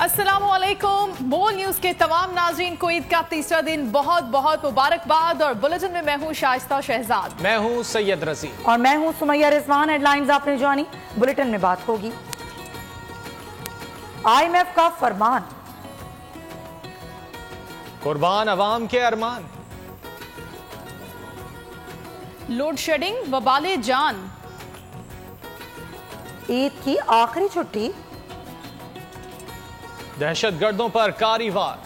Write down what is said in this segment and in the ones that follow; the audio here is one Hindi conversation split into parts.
अस्सलामुअलैकुम। बोल न्यूज के तमाम नाज़रीन को ईद का तीसरा दिन बहुत बहुत मुबारकबाद। और बुलेटिन में मैं हूँ शाइस्ता शहजाद, मैं हूँ सैयद रजी और मैं हूँ सुमैया रिजवान। हेडलाइंस आपने जानी, बुलेटिन में बात होगी। IMF का फरमान, कुर्बान अवाम के अरमान, लोड शेडिंग वबाले जान, ईद की आखिरी छुट्टी, दहशतगर्दों पर कारी-वार,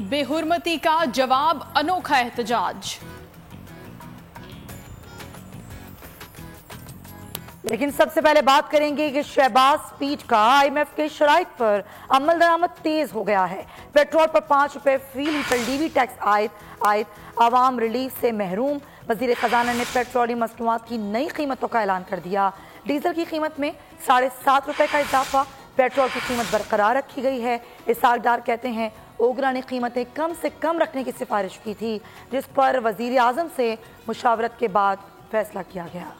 बेहुरमती का जवाब अनोखा एहतजाज। लेकिन सबसे पहले बात करेंगे कि शहबाज स्पीच का IMF के शराइत पर अमल दरामद तेज हो गया है। पेट्रोल पर 5 रुपए फी लीटर DV टैक्स आयद, आवाम रिलीफ से महरूम। वजीर खजाना ने पेट्रोलियम मसनूआत की नई कीमतों का ऐलान कर दिया। डीजल की कीमत में 7.5 रुपए का इजाफा, पेट्रोल की कीमत बरकरार रखी गई है। इसाकदार कहते हैं ओगरा ने कीमतें कम से कम रखने की सिफारिश की थी, जिस पर वजीर आजम से मुशावरत के बाद फैसला किया गया।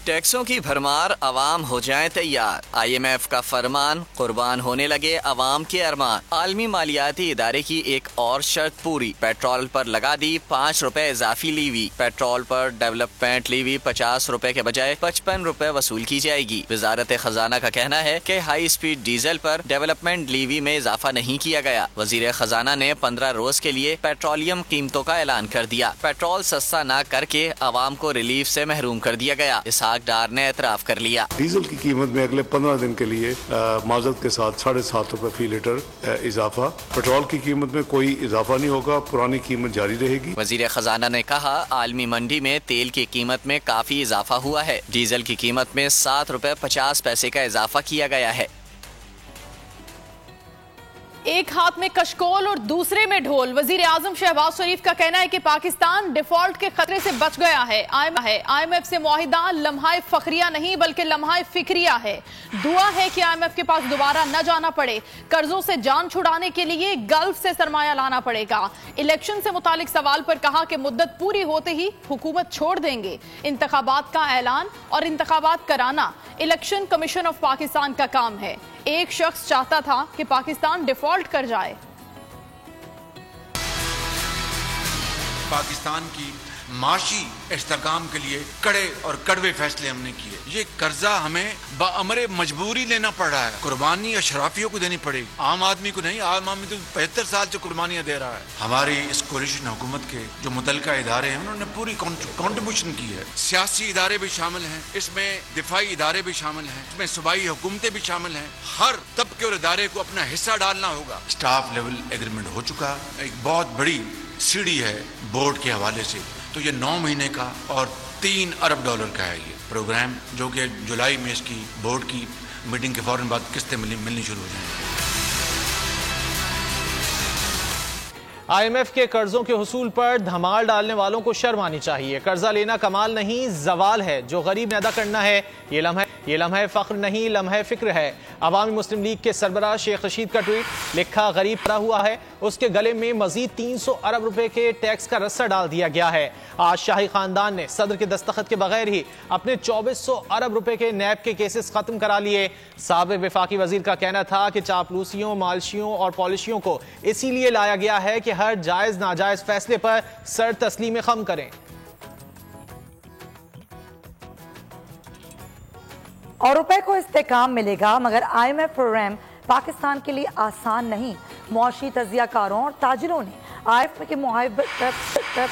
टैक्सों की भरमार, अवाम हो जाए तैयार। IMF का फरमान, कुर्बान होने लगे अवाम के अरमान। आलमी मालियाती इदारे की एक और शर्त पूरी, पेट्रोल पर लगा दी 5 रुपए इजाफी लीवी। पेट्रोल पर डेवलपमेंट लीवी 50 रुपए के बजाय 55 रुपए वसूल की जाएगी। वजारत खजाना का कहना है कि हाई स्पीड डीजल पर डेवलपमेंट लीवी में इजाफा नहीं किया गया। वजीर खजाना ने 15 रोज के लिए पेट्रोलियम कीमतों का ऐलान कर दिया। पेट्रोल सस्ता न करके अवाम को रिलीफ से महरूम कर दिया गया। डार ने एतराफ कर लिया। डीजल की कीमत में अगले 15 दिन के लिए माजरत के साथ 7.5 रुपए फी लीटर इजाफा। पेट्रोल की कीमत में कोई इजाफा नहीं होगा, पुरानी कीमत जारी रहेगी। वजीर खजाना ने कहा आलमी मंडी में तेल की कीमत में काफी इजाफा हुआ है। डीजल की कीमत में 7 रुपए 50 पैसे का इजाफा किया गया है। एक हाथ में कशकोल और दूसरे में ढोल। वजीर आजम शहबाज शरीफ का कहना है कि पाकिस्तान डिफॉल्ट के खतरे से बच गया है। IMF से मुआहिदा लम्हाए फखरिया नहीं बल्कि लम्हाए फिक्रिया है। दुआ है कि IMF के पास दोबारा न जाना पड़े। कर्जों से जान छुड़ाने के लिए गल्फ से सरमाया लाना पड़ेगा। इलेक्शन से मुतालिक सवाल पर कहा कि मुद्दत पूरी होते ही हुकूमत छोड़ देंगे। इंतखाबात का ऐलान और इंतखाबात कराना इलेक्शन कमीशन ऑफ पाकिस्तान का काम है। एक शख्स चाहता था कि पाकिस्तान डिफॉल्ट कर जाए। पाकिस्तान की माशी इस्तेहकाम के लिए कड़े और कड़वे फैसले हमने किए। ये कर्जा हमें बाअमरे मजबूरी लेना पड़ रहा है। कुर्बानी अशराफियों को देनी पड़ेगी, आम आदमी को नहीं। आम आदमी तो 75 साल से कुर्बानियां दे रहा है। हमारी इस कोलिशन हुकूमत के जो मुतलका इदारे हैं उन्होंने पूरी कॉन्ट्रीब्यूशन की है। सियासी इदारे भी शामिल हैं, इसमें दिफाई इदारे भी शामिल हैं, इसमें सूबाई हुकूमतें भी शामिल हैं। हर तबके और इदारे को अपना हिस्सा डालना होगा। स्टाफ लेवल एग्रीमेंट हो चुका, एक बहुत बड़ी सीढ़ी है बोर्ड के हवाले से। तो ये 9 महीने का और 3 अरब डॉलर का है ये प्रोग्राम, जो कि जुलाई में इसकी बोर्ड की मीटिंग के फौरन बाद किस्तें मिलनी शुरू हो जाएंगी। IMF के कर्जों के हुसूल पर धमाल डालने वालों को शर्म आनी चाहिए। कर्जा लेना कमाल नहीं, जवाल है। जो गरीब ने अदा करना है ये लम्हा फख्र नहीं, लम्हा फिक्र है। अवामी मुस्लिम लीग के सरबराह शेख रशीद का ट्वीट, लिखा गरीब पड़ा हुआ है, उसके गले में मजीद 300 अरब रुपए के टैक्स का रस्सा डाल दिया गया है। आज शाही खानदान ने सदर के दस्तखत के बगैर ही अपने 2400 अरब रुपए के नैब के केसेस खत्म करा लिए। साबिक वफाकी वजीर का कहना था कि चापलूसियों, मालशियों और पॉलिशियों को इसीलिए लाया गया है कि हर जायज नाजायज फैसले पर सर तस्लीम खम करें। और रुपए को इस्तेकाम मिलेगा, मगर IMF प्रोग्राम पाकिस्तान के लिए आसान नहीं। मुआशी तजियाकारों और ताजिरों ने IMF के मुआहदे पर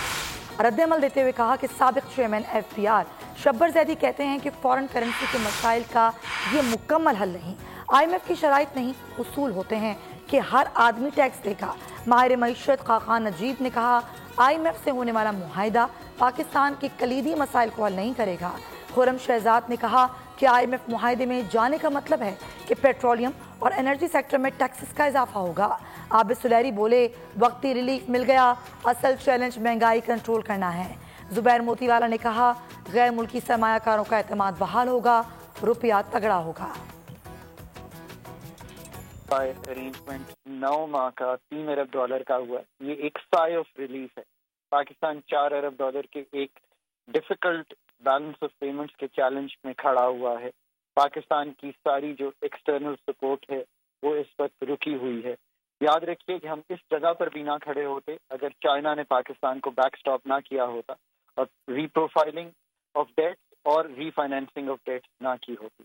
रद्द-ए-अमल देते हुए कहा कि साबिक चेयरमैन FPR शब्बर जैदी कहते हैं कि फॉरेन करेंसी के मसाइल का ये मुकम्मल हल नहीं। IMF की शराइत नहीं, उसूल होते हैं कि हर आदमी टैक्स देगा। माहिर मईशत खाकान नजीब ने कहा IMF से होने वाला मुआहिदा पाकिस्तान के कलीदी मसाइल को हल नहीं करेगा। खुरम शहजाद ने कहा कि IMF मुआहिदे में जाने का मतलब है कि पेट्रोलियम और एनर्जी सेक्टर में टैक्सेस का इजाफा होगा। आबिद सुलैरी बोले वक्ती रिलीफ मिल गया, असल चैलेंज महंगाई कंट्रोल करना है। जुबैर मोतीवाला ने कहा गैर मुल्की सरमायाकारों का एतमाद बहाल होगा, रुपया तगड़ा होगा। अरेंजमेंट 9 माह का $3 अरब का हुआ। ये एक साय ऑफ रिलीफ है। पाकिस्तान $4 अरब के एक डिफिकल्ट बैलेंस ऑफ पेमेंट्स के चैलेंज में खड़ा हुआ है। पाकिस्तान की सारी जो एक्सटर्नल सपोर्ट है वो इस वक्त रुकी हुई है। याद रखिए कि हम इस जगह पर भी ना खड़े होते अगर चाइना ने पाकिस्तान को बैकस्टॉप ना किया होता और रीप्रोफाइलिंग ऑफ डेट और रीफाइनेंसिंग ऑफ डेट ना की होती।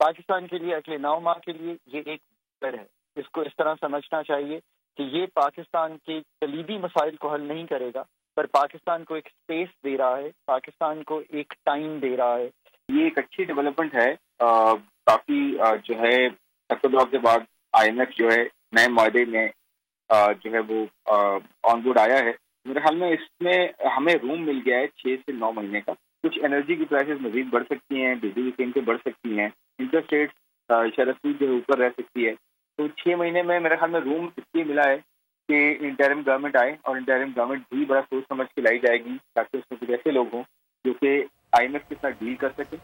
पाकिस्तान के लिए अगले 9 माह के लिए ये एक डर है। इसको इस तरह समझना चाहिए कि ये पाकिस्तान के कलीदी मसाइल को हल नहीं करेगा, पर पाकिस्तान को एक स्पेस दे रहा है, पाकिस्तान को एक टाइम दे रहा है। ये एक अच्छी डेवलपमेंट है। काफी जो है अक्टूबर के बाद IMF जो है नए मायदे में जो है वो ऑन बोर्ड आया है। मेरे ख्याल में इसमें हमें रूम मिल गया है 6 से 9 महीने का। कुछ एनर्जी की प्राइसेस मजीद बढ़ सकती हैं, बिजली की कीमतें बढ़ सकती हैं, इंटरेस्ट रेट शरह जो है ऊपर रह सकती है। तो 6 महीने में मेरे ख्याल में रूम इसलिए मिला है कि इंटरिम गवर्नमेंट आए और इंटरिम गवर्नमेंट भी बड़ा सोच समझ के लाई जाएगी ताकि उसमें कुछ ऐसे लोग हों जो कि IMF के साथ डील कर सकें।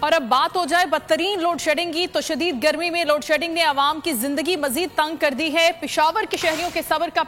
और अब बात हो जाए बदतरीन लोड शेडिंग की, तो शदीद गर्मी में लोड शेडिंग ने आवाम की जिंदगी मजीद तंग कर दी है। पेशावर के शहरियों के सब्र का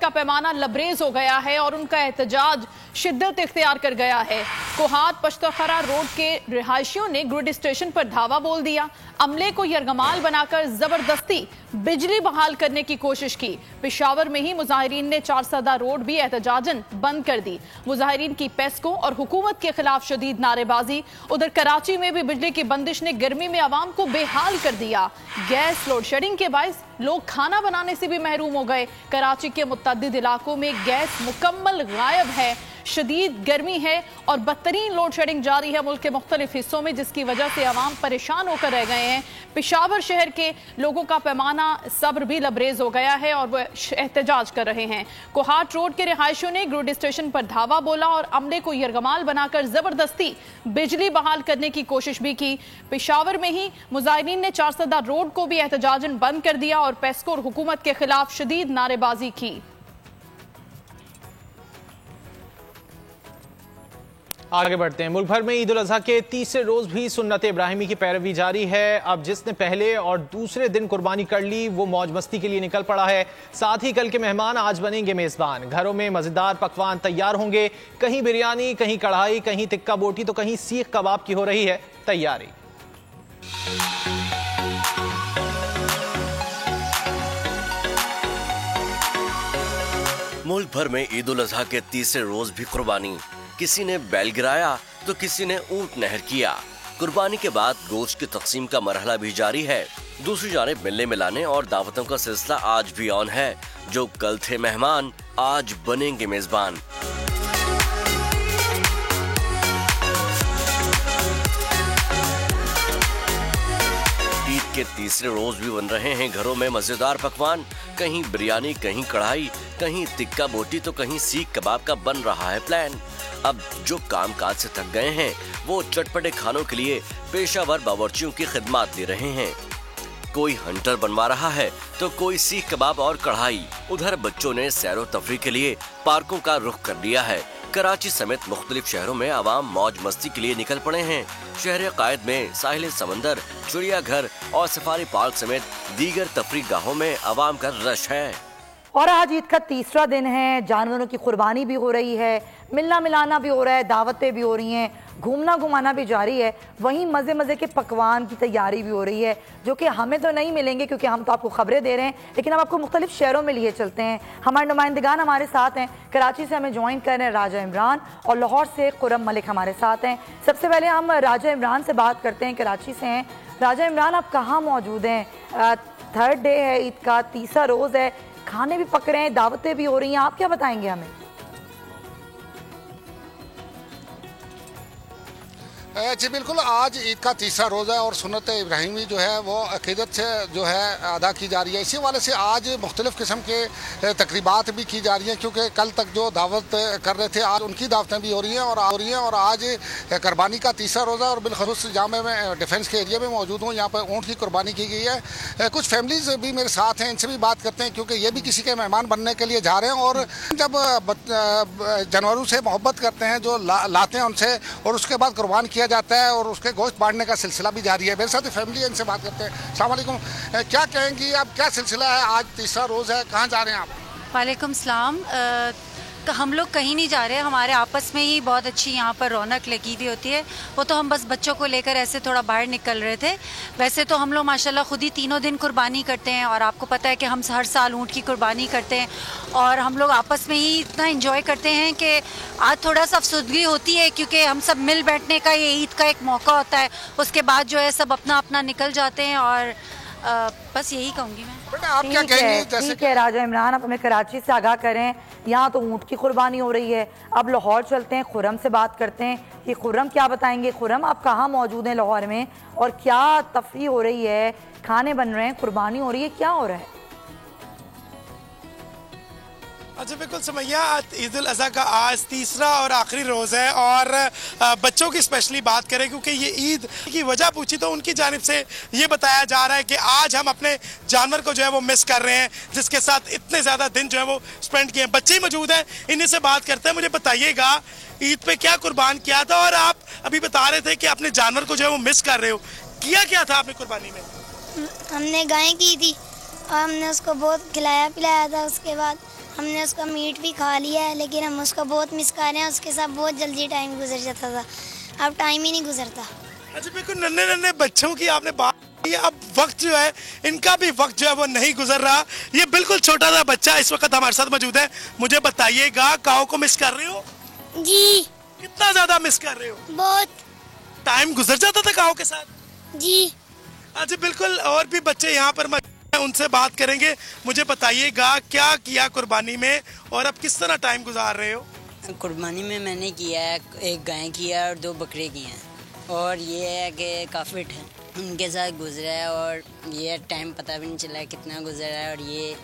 पैमाना लबरेज हो गया है और उनका एहतजाज शिद्दत इख्तियार कर गया है। कोहात पश्तखरा रोड के रिहायशियों ने ग्रिड स्टेशन पर धावा बोल दिया, अमले को यरगमाल बनाकर जबरदस्ती बिजली बहाल करने की कोशिश की। पेशावर में ही मुजाहिरीन ने 4 रोड भी एहतजाजन बंद कर दी। मुजाहिरीन की पेस्को और हुकूमत के खिलाफ शदीद नारेबाजी। उधर कराची में भी बिजली की बंदिश ने गर्मी में आवाम को बेहाल कर दिया। गैस लोड शेडिंग के बायस लोग खाना बनाने से भी महरूम हो गए। कराची के मुतअद्दिद इलाकों में गैस मुकम्मल गायब है। शदीद गर्मी है और बदतरीन लोड शेडिंग जारी है मुल्क के मुख्तलिफ हिस्सों में, जिसकी वजह से आवाम परेशान होकर रह गए हैं। पेशावर शहर के लोगों का पैमाना सब्र भी लबरेज हो गया है और वह एहतजाज कर रहे हैं। कोहाट रोड के रिहायशियों ने ग्रिड स्टेशन पर धावा बोला और अमले को यरगमाल बनाकर जबरदस्ती बिजली बहाल करने की कोशिश भी की। पेशावर में ही मुजाहिरीन ने 4 रोड को भी एहतजाजन बंद कर दिया और पेस्को और हुकूमत के खिलाफ शदीद नारेबाजी की। आगे बढ़ते हैं। मुल्क भर में ईद उल अजहा के तीसरे रोज भी सुन्नत इब्राहिमी की पैरवी जारी है। अब जिसने पहले और दूसरे दिन कुर्बानी कर ली वो मौज मस्ती के लिए निकल पड़ा है। साथ ही कल के मेहमान आज बनेंगे मेजबान। घरों में मजेदार पकवान तैयार होंगे। कहीं बिरयानी, कहीं कढ़ाई, कहीं टिक्का बोटी, तो कहीं सीख कबाब की हो रही है तैयारी। मुल्क भर में ईद उल अजहा के तीसरे रोज भी कुर्बानी। किसी ने बैल गिराया तो किसी ने ऊंट नहर किया। कुर्बानी के बाद गोश्त की तकसीम का मरहला भी जारी है। दूसरी जानिब मिलने मिलाने और दावतों का सिलसिला आज भी ऑन है। जो कल थे मेहमान आज बनेंगे मेजबान। ईद के तीसरे रोज भी बन रहे हैं घरों में मजेदार पकवान। कहीं बिरयानी, कहीं कढ़ाई, कहीं टिक्का बोटी, तो कहीं सीख कबाब का बन रहा है प्लान। अब जो कामकाज से थक गए हैं वो चटपटे खानों के लिए पेशावर बावर्चियों की खिदमत ले रहे हैं। कोई हंटर बनवा रहा है तो कोई सीख कबाब और कढ़ाई। उधर बच्चों ने सैरो तफरी के लिए पार्कों का रुख कर लिया है। कराची समेत मुख्तलिफ शहरों में आवाम मौज मस्ती के लिए निकल पड़े हैं। शहर कायद में साहिल समंदर, चिड़ियाघर और सफारी पार्क समेत दीगर तफरी गाहों में आवाम का रश है। और आज ईद का तीसरा दिन है। जानवरों की कुर्बानी भी हो रही है, मिलना मिलाना भी हो रहा है, दावतें भी हो रही हैं, घूमना घुमाना भी जारी है। वहीं मज़े मज़े के पकवान की तैयारी भी हो रही है, जो कि हमें तो नहीं मिलेंगे क्योंकि हम तो आपको खबरें दे रहे हैं, लेकिन हम आपको मुख्तलिफ शहरों में लिए चलते हैं। हमारे नुमाइंदगान हमारे साथ हैं। कराची से हमें ज्वाइन कर रहे हैं राजा इमरान और लाहौर से खुरम मलिक हमारे साथ हैं। सबसे पहले हम राजा इमरान से बात करते हैं, कराची से हैं। राजा इमरान, आप कहाँ मौजूद हैं? 3rd डे है ईद का, तीसरा रोज़ है, खाने भी पक रहे हैं, दावतें भी हो रही हैं, आप क्या बताएंगे हमें? जी बिल्कुल, आज ईद का तीसरा रोज़ा है और सुन्नत इब्राहिमी जो है वो अकीदत से जो है अदा की जा रही है। इसी वाले से आज मुख्तलिफ़ किस्म के तकरीबात भी की जा रही हैं, क्योंकि कल तक जो दावत कर रहे थे आज उनकी दावतें भी हो रही हैं और आज कुर्बानी का तीसरा रोज़ा और बिलखसूस जहाँ मैं डिफेंस के एरिया में मौजूद हूँ, यहाँ पर ऊँट की कुर्बानी की गई है। कुछ फैमिलीज भी मेरे साथ हैं, इनसे भी बात करते हैं क्योंकि ये भी किसी के मेहमान बनने के लिए जा रहे हैं और जब जानवरों से मोहब्बत करते हैं, जो लाते हैं उनसे और उसके बाद कुर्बान किया जाता है और उसके गोश्त बांटने का सिलसिला भी जारी है। मेरे साथ फैमिली है, इनसे बात करते हैं। अस्सलाम वालेकुम, क्या कहेंगी आप, क्या सिलसिला है? आज तीसरा रोज़ है, कहाँ जा रहे हैं आप? वालेकुम सलाम। हम लोग कहीं नहीं जा रहे, हमारे आपस में ही बहुत अच्छी यहाँ पर रौनक लगी हुई होती है। वो तो हम बस बच्चों को लेकर ऐसे थोड़ा बाहर निकल रहे थे। वैसे तो हम लोग माशाल्लाह खुद ही तीनों दिन कुर्बानी करते हैं और आपको पता है कि हम हर साल ऊँट की कुर्बानी करते हैं और हम लोग आपस में ही इतना इंजॉय करते हैं कि आज थोड़ा सा अफसुदगी होती है क्योंकि हम सब मिल बैठने का ये ईद का एक मौका होता है। उसके बाद जो है सब अपना अपना निकल जाते हैं और बस यही कहूँगी मैं। आप क्या कहेंगे? ठीक है राजा इमरान, आप हमें कराची से आगाह करें। यहाँ तो ऊँट की कुर्बानी हो रही है। अब लाहौर चलते हैं, खुर्रम से बात करते हैं कि खुर्रम क्या बताएंगे। खुर्रम, आप कहाँ मौजूद हैं लाहौर में और क्या तफरीह हो रही है? खाने बन रहे हैं, कुर्बानी हो रही है, क्या हो रहा है? अच्छा बिल्कुल समैया, ईद उल अज़हा का आज तीसरा और आखिरी रोज़ है और बच्चों की स्पेशली बात करें क्योंकि ये ईद की वजह पूछी तो उनकी जानिब से ये बताया जा रहा है कि आज हम अपने जानवर को जो है वो मिस कर रहे हैं जिसके साथ इतने ज़्यादा दिन जो है वो स्पेंड किए हैं। बच्चे मौजूद हैं, इन्हीं से बात करते हैं। मुझे बताइएगा ईद पे क्या कुर्बान किया था और आप अभी बता रहे थे कि अपने जानवर को जो है वो मिस कर रहे हो, किया क्या था आपने कुर्बानी में? हमने गाय की थी और हमने उसको बहुत खिलाया पिलाया था। उसके बाद हमने उसका मीट भी खा लिया है, लेकिन हम उसको बहुत मिस कर रहे हैं। उसके साथ बहुत जल्दी टाइम गुजर जाता था, अब टाइम ही नहीं गुजरता। अच्छा बिल्कुल, नन्हे नन्हे बच्चों की आपने बात की, अब वक्त जो है इनका भी वक्त जो है वो नहीं गुजर रहा। ये बिल्कुल छोटा सा बच्चा इस वक्त हमारे साथ मौजूद है। मुझे बताइएगा, काऊ को मिस कर रहे हो? जी। कितना ज्यादा मिस कर रहे हो? बहुत। टाइम गुजर जाता था काऊ के साथ? जी। अच्छा बिल्कुल, और भी बच्चे यहाँ पर उनसे बात करेंगे। मुझे बताइएगा क्या किया कुर्बानी में और अब किस तरह टाइम गुजार रहे हो? कुर्बानी में मैंने किया है, एक गाय किया और 2 बकरे किए हैं और ये है कि काफ़ी उनके साथ गुजरा है और ये टाइम पता भी नहीं चला है कितना गुजरा है और ये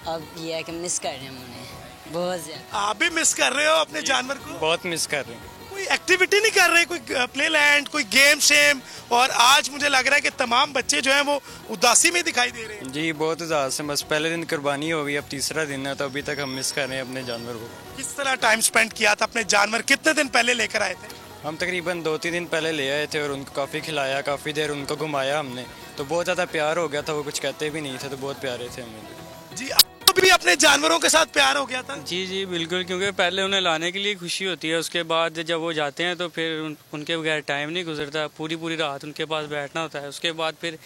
अब ये है कि मिस कर रहे हैं उन्हें बहुत ज़्यादा। आप भी मिस कर रहे हो अपने जानवर को? बहुत मिस कर रहे हैं। कोई एक्टिविटी नहीं कर रहे, कोई प्ले लैंड, कोई गेम शेम? और आज मुझे लग रहा है कि तमाम बच्चे जो हैं वो उदासी में दिखाई दे रहे हैं। जी बहुत उदास है, बस पहले दिन कुर्बानी हो गई, अब तीसरा दिन है तो अभी तक हम मिस कर रहे हैं अपने जानवर को। किस तरह टाइम स्पेंड किया था अपने जानवर? कितने दिन पहले लेकर आए थे? हम तकरीबन 2-3 दिन पहले ले आए थे और उनको काफ़ी खिलाया, काफ़ी देर उनको घुमाया हमने, तो बहुत ज़्यादा प्यार हो गया था। वो कुछ कहते भी नहीं थे तो बहुत प्यारे थे हमें। जी, भी अपने जानवरों के साथ प्यार हो गया था? जी बिल्कुल, क्योंकि पहले उन्हें लाने के लिए खुशी होती है, उसके बाद जब वो जाते हैं तो फिर उनके बगैर टाइम नहीं गुजरता। पूरी रात उनके पास बैठना होता है। उसके बाद फिर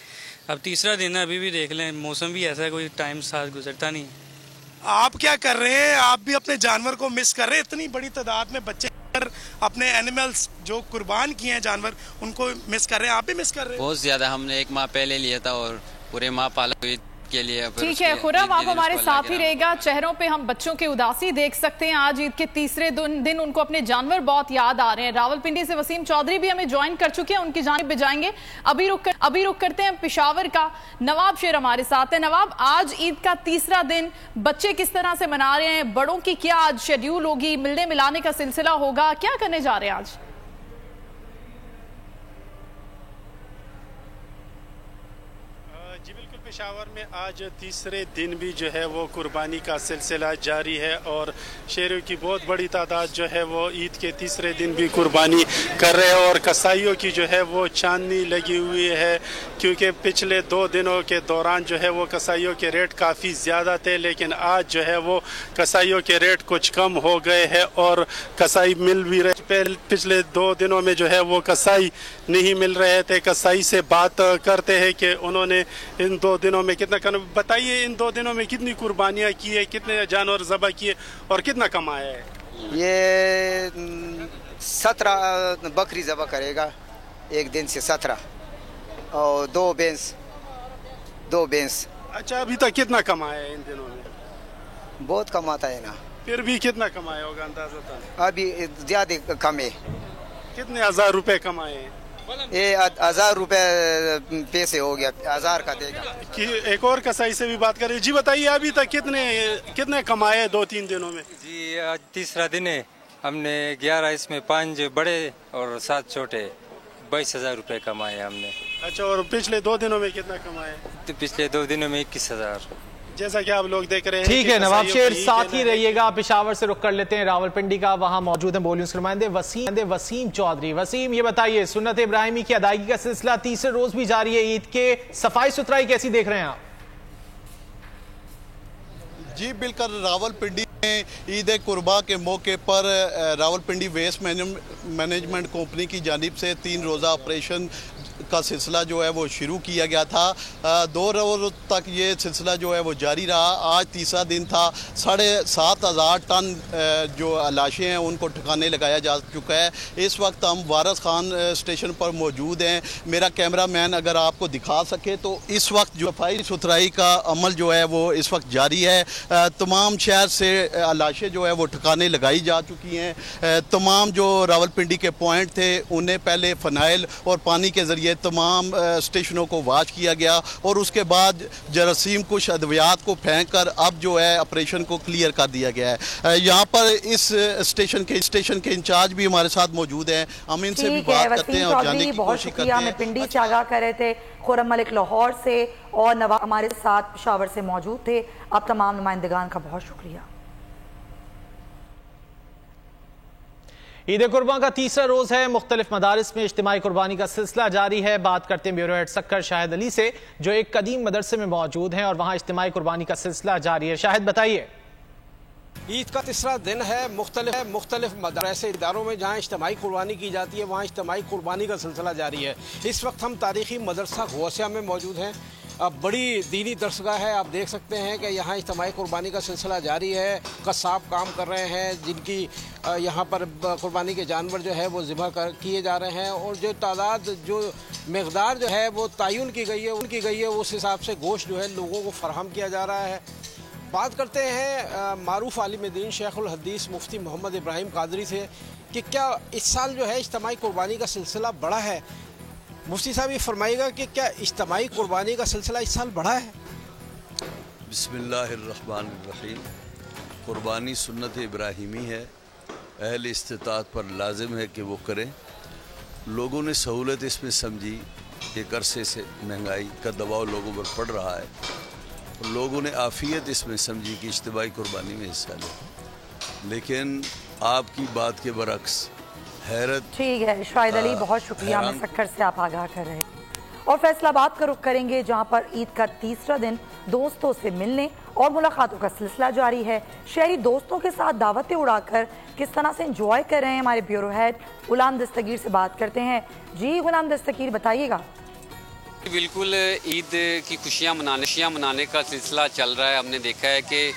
अब तीसरा दिन है, अभी भी देख लें मौसम भी ऐसा है, कोई टाइम साथ गुजरता नहीं। आप क्या कर रहे हैं? आप भी अपने जानवर को मिस कर रहे हैं? इतनी बड़ी तादाद में बच्चे अपने एनिमल्स जो कुर्बान किए हैं जानवर, उनको मिस कर रहे हैं, आप भी मिस कर रहे हैं? बहुत ज्यादा। हमने 1 माह पहले लिया था और पूरे माह पाला के लिए। ठीक है खुर्रम, आप हमारे साथ ही रहेगा। चेहरों पे हम बच्चों की उदासी देख सकते हैं। आज ईद के तीसरे दिन उनको अपने जानवर बहुत याद आ रहे हैं। रावलपिंडी से वसीम चौधरी भी हमें ज्वाइन कर चुके हैं, उनकी जानिब जाएंगे। अभी रुक करते हैं पेशावर का। नवाब शेर हमारे साथ है। नवाब, आज ईद का तीसरा दिन बच्चे किस तरह से मना रहे हैं? बड़ों की क्या आज शेड्यूल होगी? मिलने मिलाने का सिलसिला होगा? क्या करने जा रहे हैं आज? पेशावर में आज तीसरे दिन भी जो है वो कुर्बानी का सिलसिला जारी है और शेरों की बहुत बड़ी तादाद जो है वो ईद के तीसरे दिन भी कुर्बानी कर रहे हैं और कसाईयों की जो है वो चांदनी लगी हुई है क्योंकि पिछले 2 दिनों के दौरान जो है वो कसाईयों के रेट काफ़ी ज़्यादा थे, लेकिन आज जो है वो कसाईयों के रेट कुछ कम हो गए हैं और कसाई मिल भी रहे। पिछले 2 दिनों में जो है वो कसाई नहीं मिल रहे थे। कसाई से बात करते हैं कि उन्होंने इन 2 दिनों में कितना बताइए, इन 2 दिनों में कितनी कुर्बानियाँ की है, कितने जानवर ज़बह किए और कितना कमाया है? ये 17 बकरी ज़बह करेगा एक दिन से, 17 और 2 भैंस। अच्छा, अभी तक कितना कमाया है इन दिनों में? बहुत कमाता है ना। फिर भी कितना कमाया होगा अंदाज़ा? अभी ज़्यादा कम है। कितने 1000 रुपए कमाए हैं? ये 1000 रुपए पैसे हो गया, 1000 का देगा। कि एक और कसाई से भी बात करें। जी बताइए, अभी तक कितने कमाए 2-3 दिनों में? जी आज तीसरा दिन है। हमने 11 इसमें 5 बड़े और 7 छोटे, 22,000 रुपए कमाए हमने। अच्छा, और पिछले 2 दिनों में कितना कमाए? तो पिछले 2 दिनों में 21,000। जैसा कि आप लोग देख रहे हैं। ठीक है नवाब शेर, साथ ही रहिएगा। पेशावर से रुक कर लेते हैं रावलपिंडी का, वहां मौजूद है बोलियों नुमाइंदे वसीम चौधरी। वसीम, ये बताइए, सुन्नत इब्राहिमी की अदायगी का सिलसिला तीसरे रोज भी जारी है ईद के, सफाई सुथराई कैसी देख रहे हैं आप? जी बिल्कुल, रावलपिंडी में ईद कुर्बा के मौके पर रावलपिंडी वेस्ट मैनेजमेंट कंपनी की जानिब से 3 रोज़ा ऑपरेशन का सिलसिला जो है वो शुरू किया गया था। 2 रोज़ तक ये सिलसिला जो है वो जारी रहा। आज तीसरा दिन था। 7,500 टन जो लाशें हैं उनको ठिकाने लगाया जा चुका है। इस वक्त हम वारस खान स्टेशन पर मौजूद हैं। मेरा कैमरामैन अगर आपको दिखा सके तो इस वक्त जो सफाई सुथराई का अमल जो है वो इस वक्त जारी है। तमाम शहर से लाशें जो है वो ठिकाने लगाई जा चुकी हैं। तमाम जो रावलपिंडी के पॉइंट थे उन्हें पहले फ़नाइल और पानी के ज़रिए तमाम स्टेशनों को वॉश किया गया और उसके बाद जरासीम कुछ अद्वियात को फेंक कर अब जो है ऑपरेशन को क्लियर कर दिया गया है। यहाँ पर इस स्टेशन के इंचार्ज भी हमारे साथ मौजूद हैं। हम इनसे भी बात करते हैं और जानने की कोशिश करते हैं। हमें पिंडी से आगाह कर रहे थे, खुर्रम मलिक लाहौर से और नवाब हमारे साथ पेशावर से मौजूद थे। अब तमाम नुमाइंदगान का बहुत शुक्रिया। ईद कुर्बान का तीसरा रोज है। मुख्तलिफ मदारिस में इज्तिमाई कुर्बानी का सिलसिला जारी है। बात करते हैं ब्यूरो हेड सक्कर शाहिद अली से, जो एक कदीम मदरसे में मौजूद हैं और वहां इज्तिमाई कुर्बानी का सिलसिला जारी है। शाहिद बताइए। ईद का तीसरा दिन है। मुख्तलिफ मदरसे इदारों में जहाँ इज्तिमाई कुर्बानी की जाती है वहाँ इज्तिमाई कुर्बानी का सिलसिला जारी है। इस वक्त हम तारीखी मदरसा गौसिया में मौजूद हैं। अब बड़ी दीनी दरसगाह है। आप देख सकते हैं कि यहाँ इज्तिमाई कुर्बानी का सिलसिला जारी है। कसाब काम कर रहे हैं जिनकी यहाँ पर कुर्बानी के जानवर जो है वो ज़िबह किए जा रहे हैं और जो तादाद जो मकदार जो है वो तयन की गई है उस हिसाब से गोश्त जो है लोगों को फराहम किया जा रहा है। बात करते हैं मारूफ आलिम दीन शेखुल हदीस मुफ्ती मोहम्मद इब्राहिम कादरी से कि क्या इस साल जो है इज्तिमाई कुर्बानी का सिलसिला बढ़ा है। मुफ्ती साहब ये फरमाइएगा कि क्या इज्तिमाई कुर्बानी का सिलसिला इस साल बढ़ा है। बिस्मिल्लाहिर्रहमानिर्रहीम। कुर्बानी सुन्नत इब्राहिमी है। अहल इस्तिताअत पर लाजिम है कि वो करें। लोगों ने सहूलत इसमें समझी। एक अरसे से महंगाई का दबाव लोगों पर पड़ रहा है। लोगों ने आफियत इसमें समझी कि इज्तिमाई कुर्बानी में हिस्सा लें। लेकिन आपकी बात के बरक्स हैरत। ठीक है शाहिद अली, बहुत शुक्रिया। हमें सक्कर से आप आगाह कर रहे हैं और फैसलाबाद का रुख करेंगे जहां पर ईद का तीसरा दिन दोस्तों से मिलने और मुलाकातों का सिलसिला जारी है। शहरी दोस्तों के साथ दावतें उड़ाकर किस तरह से एंजॉय कर रहे हैं, हमारे ब्यूरो हेड गुलाम दस्तगीर से बात करते हैं। जी गुलाम दस्तगीर बताइएगा। बिल्कुल, ईद की खुशियाँ मनाने का सिलसिला चल रहा है। हमने देखा है कि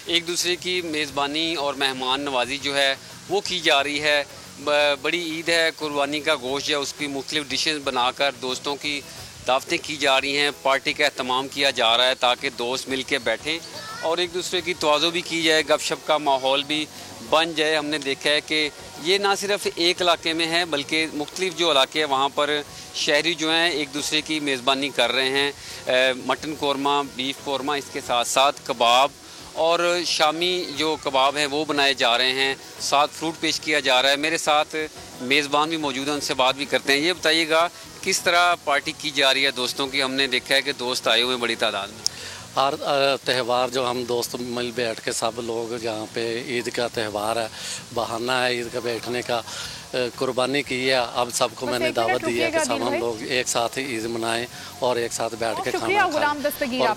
एक दूसरे की मेज़बानी और मेहमान नवाजी जो है वो की जा रही है। बड़ी ईद है, कुर्बानी का गोश्त है उसकी मुख्तलिफ डिशेस बनाकर दोस्तों की दावतें की जा रही हैं। पार्टी का एहतमाम किया जा रहा है ताकि दोस्त मिल के बैठें और एक दूसरे की तवाज़ो भी की जाए, गपशप का माहौल भी बन जाए। हमने देखा है कि ये ना सिर्फ एक इलाके में है बल्कि मुख्तलिफ जो इलाके हैं वहाँ पर शहरी जो हैं एक दूसरे की मेज़बानी कर रहे हैं। मटन कौरमा, बीफ कौरमा, इसके साथ साथ कबाब और शामी जो कबाब हैं वो बनाए जा रहे हैं। साथ फ्रूट पेश किया जा रहा है। मेरे साथ मेज़बान भी मौजूद हैं, उनसे बात भी करते हैं। ये बताइएगा किस तरह पार्टी की जा रही है दोस्तों की। हमने देखा है कि दोस्त आए हुए हैं बड़ी तादाद में। हर त्यौहार जो हम दोस्त मिल बैठ के सब लोग जहाँ पे ईद का त्यौहार है, बहाना है ईद का बैठने का, कुर्बानी की है। अब सबको मैंने दावत दी है कि सब हम लोग एक साथ ही ईद मनाएं और एक साथ बैठ के खाना खाएं।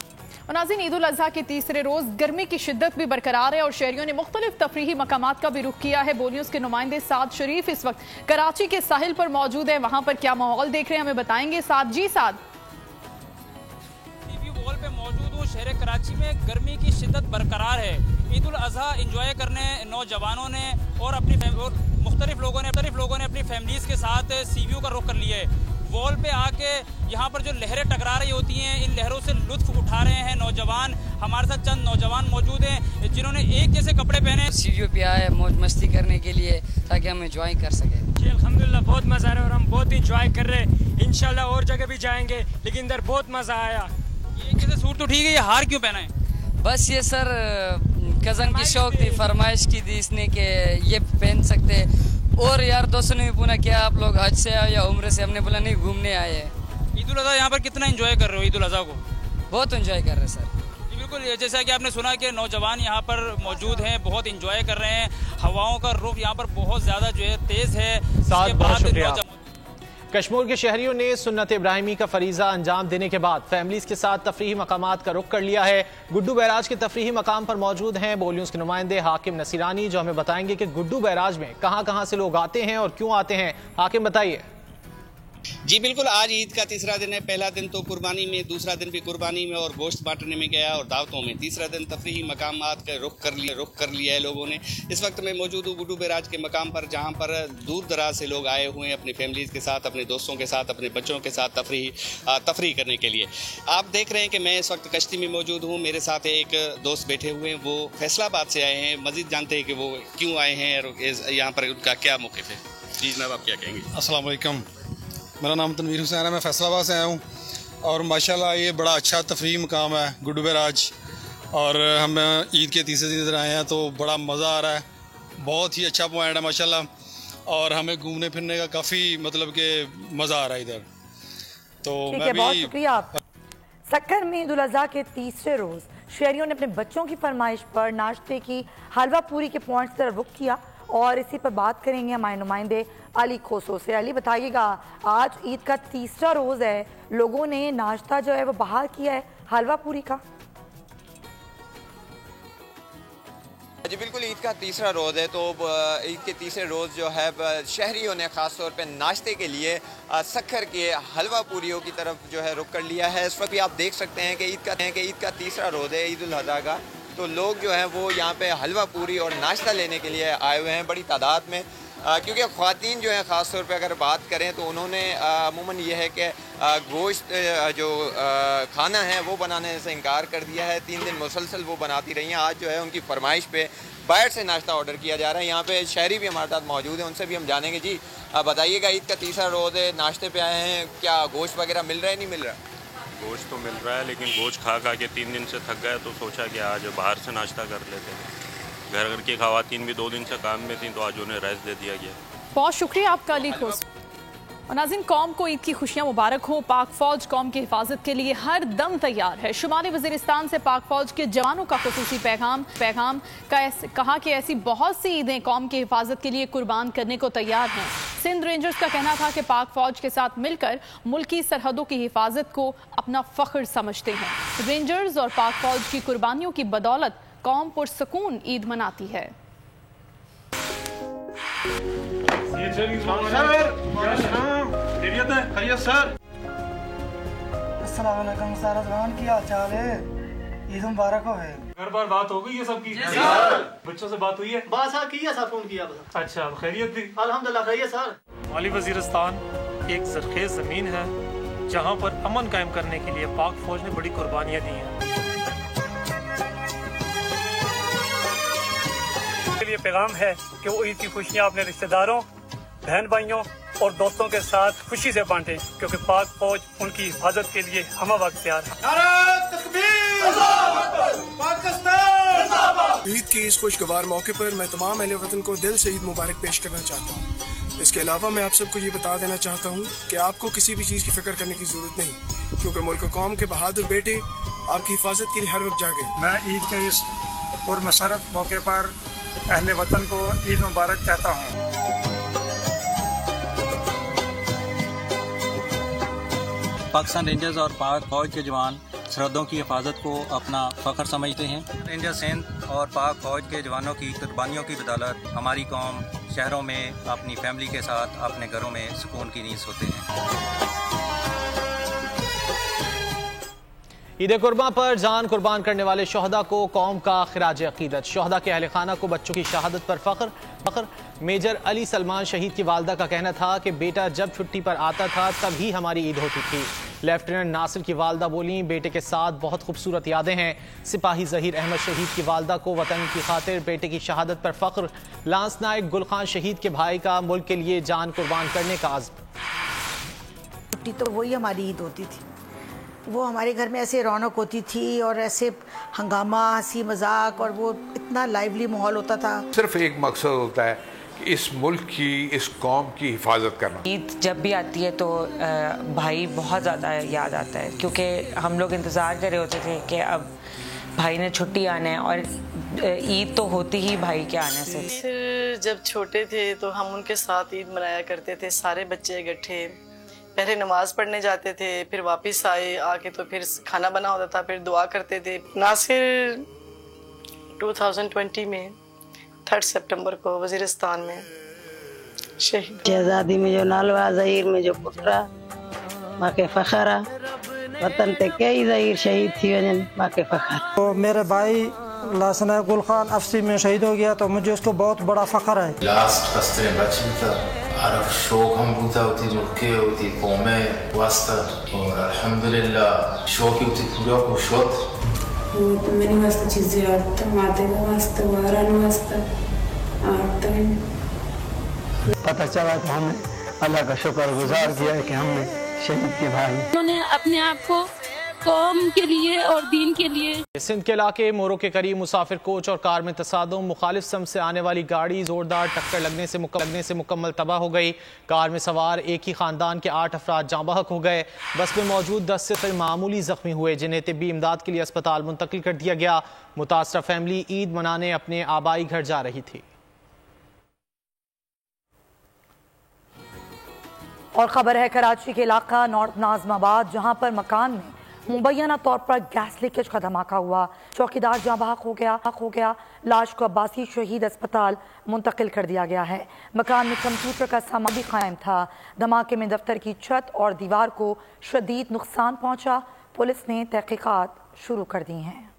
नाज़रीन, ईद उल अज़हा के तीसरे रोज गर्मी की शिद्दत भी बरकरार है और शहरियों ने मुख्तलिफ तफरीही मकामात का भी रुख किया है। बोलियों के नुमाइंदे साद शरीफ इस वक्त कराची के साहिल पर मौजूद है। वहां पर क्या माहौल देख रहे हैं हमें बताएंगे। साद जी, साद वॉल पे मौजूद हूँ। शहर कराची में गर्मी की शिद्दत बरकरार है। ईद उल अज़हा इंजॉय करने नौजवानों ने और मुख्तलिफ लोगों ने अपनी फैमिलीज के साथ सी व्यू का रुख कर लिया है। वॉल पे आके यहाँ पर जो लहरें टकरा रही होती हैं, इन लहरों से लुत्फ उठा रहे हैं नौजवान। हमारे साथ चंद नौजवान मौजूद हैं जिन्होंने एक जैसे कपड़े पहने। सीढ़ियों पे आए मौज मस्ती करने के लिए ताकि हम एंजॉय कर सकें। जी अल्हम्दुलिल्लाह बहुत मज़ा आ रहा है और हम बहुत इंजॉय कर रहे हैं। इंशाल्लाह और जगह भी जाएंगे लेकिन इधर बहुत मज़ा आया। ये एक जैसे सूट तो ठीक है, ये हार क्यों पहना है? बस ये सर कज़न की शौक थी, फरमाइश की थी इसने कि ये पहन सकते। और यार दोस्तों ने भी पूछा क्या आप लोग हज से आए या उम्र से? हमने बोला नहीं, घूमने आए हैं। ईद उल अज़हा यहाँ पर कितना एंजॉय कर रहे हो ईद उल अज़हा को? बहुत एंजॉय कर रहे हैं सर। जी बिल्कुल, जैसा कि आपने सुना कि नौजवान यहाँ पर मौजूद हैं, बहुत एंजॉय कर रहे हैं। हवाओं का रुख यहाँ पर बहुत ज़्यादा जो है तेज़ है। कश्मीर के शहरियों ने सुन्नत इब्राहिमी का फरीजा अंजाम देने के बाद फैमिलीज के साथ तफरीही मकामात का रुख कर लिया है। गुड्डू बैराज के तफरीही मकाम पर मौजूद हैं बोल न्यूज के नुमाइंदे हाकिम नसीरानी, जो हमें बताएंगे कि गुड्डू बैराज में कहां से लोग आते हैं और क्यों आते हैं। हाकिम बताइए। जी बिल्कुल, आज ईद का तीसरा दिन है। पहला दिन तो कुर्बानी में, दूसरा दिन भी कुर्बानी में और गोश्त बांटने में गया और दावतों में। तीसरा दिन तफरीही मकामात का रुख कर लिया है लोगों ने। इस वक्त मैं मौजूद हूँ गुड्डू बैराज के मकाम पर, जहाँ पर दूर दराज से लोग आए हुए हैं अपनी फैमिलीज के साथ, अपने दोस्तों के साथ, अपने बच्चों के साथ तफरीह करने के लिए। आप देख रहे हैं कि मैं इस वक्त कश्ती में मौजूद हूँ। मेरे साथ एक दोस्त बैठे हुए हैं, वो फैसलाबाद से आए हैं। मजीद जानते हैं कि वो क्यों आए हैं और यहाँ पर उनका क्या मौक़िफ़ है। जी जनाब, आप क्या कहेंगे? अस्सलाम वालेकुम, मेरा नाम तनवीर हुसैन है, मैं फैसलाबाद से आया हूँ और माशाल्लाह ये बड़ा अच्छा तफरीही मकाम है गुड्डू बैराज। और हम ईद के तीसरे दिन इधर आए हैं तो बड़ा मज़ा आ रहा है। बहुत ही अच्छा पॉइंट है माशाल्लाह और हमें घूमने फिरने का काफ़ी मतलब कि मज़ा आ रहा है इधर। तो मैं भी बहुत शुक्रिया आप। सक्खर में ईद उल अज़हा के तीसरे रोज़ शहरियों ने अपने बच्चों की फरमाइश पर नाश्ते की हलवा पूरी के पॉइंट की तरफ रुख किया और इसी पर बात करेंगे हमारे नुमाइंदे अली खोसो से। अली बताइएगा, आज ईद का तीसरा रोज़ है, लोगों ने नाश्ता जो है वो बाहर किया है हलवा पूरी का। जी बिल्कुल, ईद का तीसरा रोज़ है तो ईद के तीसरे रोज़ जो है शहरियों ने ख़ास तौर पे नाश्ते के लिए सक्खर के हलवा पूरियों की तरफ जो है रुख कर लिया है। इस वक्त भी आप देख सकते हैं कि ईद का तीसरा रोज़ है ईद उल अज़हा का, तो लोग जो हैं वो यहाँ पे हलवा पूरी और नाश्ता लेने के लिए आए हुए हैं बड़ी तादाद में। क्योंकि ख़वातीन जो हैं ख़ास तौर पे अगर बात करें तो उन्होंने अमूमन ये है कि गोश्त जो खाना है वो बनाने से इनकार कर दिया है। 3 दिन मुसलसल वो बनाती रही हैं। आज जो है उनकी फरमाइश पे बाहर से नाश्ता ऑर्डर किया जा रहा है। यहाँ पे शहरी भी हमारे साथ मौजूद हैं, उनसे भी हम जानेंगे। जी बताइएगा, ईद का तीसरा रोज़ है, नाश्ते पे आए हैं, क्या गोश्त वगैरह मिल रहा है नहीं मिल रहा? गोश्त तो मिल रहा है लेकिन गोश्त खा के 3 दिन से थक गए तो सोचा कि आज बाहर से नाश्ता कर लेते हैं। घर की ख़वातीन भी 2 दिन से काम में थी तो आज उन्हें रेस्ट दे दिया गया। बहुत शुक्रिया आपका अली खोस। और नाज़रीन, कौम को ईद की खुशियां मुबारक हो। पाक फौज कौम की हिफाजत के लिए हर दम तैयार है। शुमाली वजीरिस्तान से पाक फौज के जवानों का खुसूसी पैगाम कहा कि ऐसी बहुत सी ईदें कौम की हिफाजत के लिए कुर्बान करने को तैयार हैं। सिंध रेंजर्स का कहना था कि पाक फौज के साथ मिलकर मुल्की सरहदों की हिफाजत को अपना फख्र समझते हैं। रेंजर्स और पाक फौज की कुर्बानियों की बदौलत कौम पुरसकून ईद मनाती है। की हाल चाल है? ईद मुबारक हो। घर बार बात हो गई है सबकी? बच्चों से बात हुई है? बात सर की है, सर फोन किया बस। अच्छा, खैरियत थी? अल्हम्दुलिल्लाह खैरियत सर। शुमाली वजीरिस्तान एक ज़रखेज़ ज़मीन है जहाँ पर अमन कायम करने के लिए पाक फौज ने बड़ी कुर्बानियाँ दी हैं। के लिए पैगाम है कि वो ईद की खुशियाँ अपने रिश्तेदारों, बहन भाइयों और दोस्तों के साथ खुशी से बांटें, क्योंकि पाक फौज उनकी हिफाजत के लिए हम वक्त तैयार है। ईद के इस खुशगवार मौके पर मैं तमाम अहले वतन को दिल से ईद मुबारक पेश करना चाहता हूँ। इसके अलावा मैं आप सबको ये बता देना चाहता हूँ कि आपको किसी भी चीज़ की फिक्र करने की जरूरत नहीं, क्योंकि मुल्क कौम के बहादुर बेटे आपकी हिफाजत के लिए हर वक्त जागे। मैं ईद के इस पुरमसरत मौके पर अहले वतन को ईद मुबारक कहता हूँ। पाकिस्तान रेंजर्स और पाक फौज के जवान सरहदों की हिफाजत को अपना फ़ख्र समझते हैं। रेंजर सिंध और पाक फौज के जवानों की कुर्बानियों की बदौलत हमारी कौम शहरों में अपनी फैमिली के साथ अपने घरों में सुकून की नींद सोते हैं। ईद कुर्बान पर जान कुर्बान करने वाले शोहदा को कौम का खिराज अकीदत। शोहदा के अहले खाना को बच्चों की शहादत पर फख्र। मेजर अली सलमान शहीद की वालदा का कहना था कि बेटा जब छुट्टी पर आता था तभी हमारी ईद होती थी। लेफ्टिनेंट नासिर की वालदा बोली, बेटे के साथ बहुत खूबसूरत यादें हैं। सिपाही जहीर अहमद शहीद की वालदा को वतन की खातिर बेटे की शहादत पर फख्र। लांस नायक गुल खान शहीद के भाई का मुल्क के लिए जान कुर्बान करने का आज़्म। छुट्टी तो वही हमारी ईद होती थी, वो हमारे घर में ऐसे रौनक होती थी और ऐसे हंगामा, हंसी मजाक और वो इतना लाइवली माहौल होता था। सिर्फ एक मकसद होता है कि इस मुल्क की, इस कौम की हिफाजत करना। ईद जब भी आती है तो भाई बहुत ज़्यादा याद आता है, क्योंकि हम लोग इंतज़ार कर रहे होते थे कि अब भाई ने छुट्टी आना है और ईद तो होती ही भाई के आने से। जब छोटे थे तो हम उनके साथ ईद मनाया करते थे, सारे बच्चे इकट्ठे पहले नमाज पढ़ने जाते थे, फिर वापस आए, आके तो फिर खाना बना होता था, फिर दुआ करते थे। नासिर 2020 में 3 सितंबर को वजीरिस्तान में शहीद। शहजादी में जो नालवा, ज़हीर में जो पुत्रा, माँ के फ़खरा वतन पे कई ज़हीर शहीद थी वजन, माँ के फ़खर। तो मेरे भाई लासना गुल खान अफसी में शहीद हो गया, तो मुझे उसको बहुत बड़ा फ़ख्र है। लास्ट कस्ते बच्चे था आरफ शौक हम बूता होती मुल्के होती कौमे वास्ता, और अल्हम्दुलिल्लाह शौक होती पूरा को शौक मैंने वास्ते चीज़ें आते माते का वास्ते वारान वास्ते आते। पता चला तो हमने अल्लाह का शुक्र गुजार किया है कि हमने शहीद के भाई उन्होंने अपने आप को कौम के लिए और दीन के लिए। सिंध के इलाके मोरो के करीब मुसाफिर कोच और कार में तसादुम, मुखालिफ सम से आने वाली गाड़ी जोरदार टक्कर लगने से मुकम्मल तबाह हो गई। कार में सवार एक ही खानदान के 8 अफराद जाँ बहक हो गए। बस में मौजूद 10 से करीब मामूली जख्मी हुए, जिन्हें तिब्बी इमदाद के लिए अस्पताल मुंतकिल कर दिया गया। मुतासरा फैमिली ईद मनाने अपने आबाई घर जा रही थी। और खबर है कराची के इलाका नॉर्थ नाजमाबाद, जहां पर मकान में मुबैना तौर पर गैस लीकेज का धमाका हुआ। चौकीदार जाँ बहक हो गया। लाश को अब्बासी शहीद अस्पताल मुंतकिल कर दिया गया है। मकान में कंप्यूटर का सामान भी कायम था। धमाके में दफ्तर की छत और दीवार को शदीद नुकसान पहुंचा। पुलिस ने तहकीकात शुरू कर दी हैं।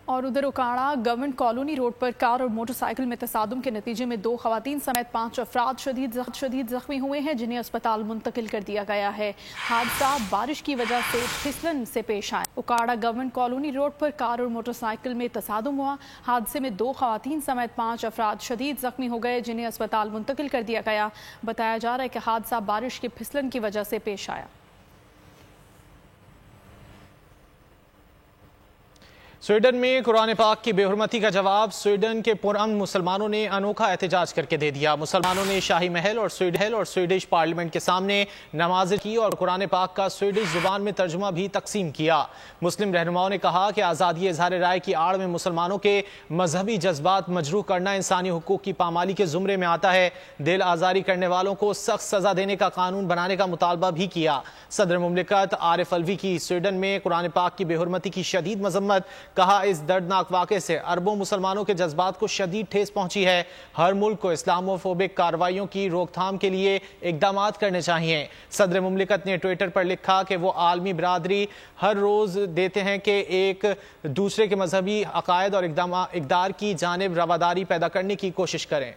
और उधर उकाड़ा गवर्नमेंट कॉलोनी रोड पर कार और मोटरसाइकिल में तसादुम के नतीजे में 2 खवातीन समेत 5 अफराद शदीद जख्मी हुए हैं, जिन्हें अस्पताल मुंतकिल कर दिया गया है। हादसा बारिश की वजह से फिसलन से पेश आया। उकाड़ा गवर्नमेंट कॉलोनी रोड पर कार और मोटरसाइकिल में तसादुम हुआ। हादसे में 2 खवातीन समेत 5 अफराद शदीद जख्मी हो गए, जिन्हें अस्पताल मुंतकिल कर दिया गया। बताया जा रहा है कि हादसा बारिश की फिसलन की वजह से पेश आया। स्वीडन में कुरान पाक की बेहुरमती का जवाब स्वीडन के पुरअमन मुसलमानों ने अनोखा एहतजाज करके दे दिया। मुसलमानों ने शाही महल और स्वीडिश पार्लियामेंट के सामने नमाज़ें की और कुरान पाक का स्वीडिश जुबान में तर्जुमा भी तकसीम किया। मुस्लिम रहनुमाओं ने कहा कि आज़ादी इज़हार राय की आड़ में मुसलमानों के मजहबी जज्बात मजरूह करना इंसानी हुकूक की पामाली के जुमरे में आता है। दिल आज़ारी करने वालों को सख्त सजा देने का कानून बनाने का मुतालबा भी किया। सदर मुमलिकत आरिफ अलवी की स्वीडन में कुरान पाक की बेहुरमती की शदीद मजम्मत। कहा, इस दर्दनाक वाक़े से अरबों मुसलमानों के जज्बात को शदीद ठेस पहुंची है। हर मुल्क को इस्लामोफोबिक कार्रवाइयों की रोकथाम के लिए इक़दामात करने चाहिए। सदर मुमलिकत ने ट्विटर पर लिखा कि वो आलमी बिरादरी हर रोज़ देते हैं कि एक दूसरे के मजहबी अकायद और इक़दार की जानिब रवादारी पैदा करने की कोशिश करें।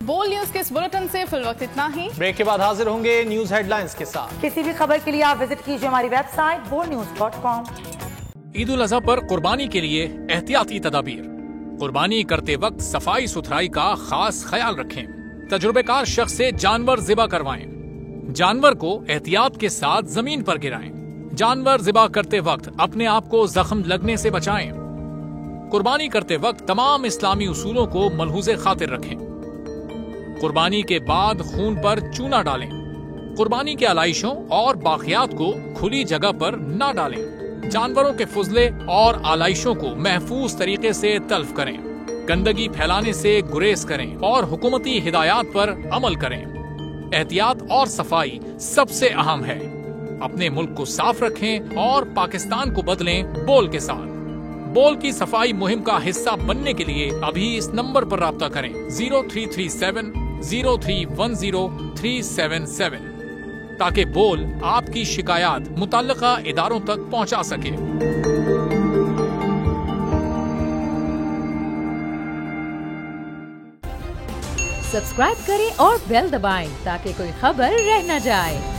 बोल न्यूज के इस बुलेटिन से फिल वक्त इतना ही। ब्रेक के बाद हाजिर होंगे न्यूज हेडलाइंस के साथ। किसी भी खबर के लिए आप विजिट कीजिए हमारी वेबसाइट boldnews.com। ईद उल अज़हा पर कुर्बानी के लिए एहतियाती तदाबीर। कुर्बानी करते वक्त सफाई सुथराई का खास ख्याल रखें। तजुर्बेकार शख्स से जानवर ज़िबा करवाएं। जानवर को एहतियात के साथ जमीन पर गिराएं। जानवर ज़िबा करते वक्त अपने आप को जख्म लगने से बचाएं। कुर्बानी करते वक्त तमाम इस्लामी उसूलों को मलहूज़े खातिर रखें। कुर्बानी के बाद खून पर चूना डालें। कुर्बानी के आलाइशों और बाकियात को खुली जगह पर न डालें। जानवरों के फुजले और आलाइशों को महफूज तरीके से तल्फ करें। गंदगी फैलाने से गुरेज करें और हुकूमती हिदायत पर अमल करें। एहतियात और सफाई सबसे अहम है। अपने मुल्क को साफ रखें और पाकिस्तान को बदलें बोल के साथ। बोल की सफाई मुहिम का हिस्सा बनने के लिए अभी इस नंबर पर राब्ता करें 0337 0310 ताकि बोल आपकी शिकायत मुतल्लिका इदारों तक पहुंचा सके। सब्सक्राइब करें और बेल दबाएं ताकि कोई खबर रह न जाए।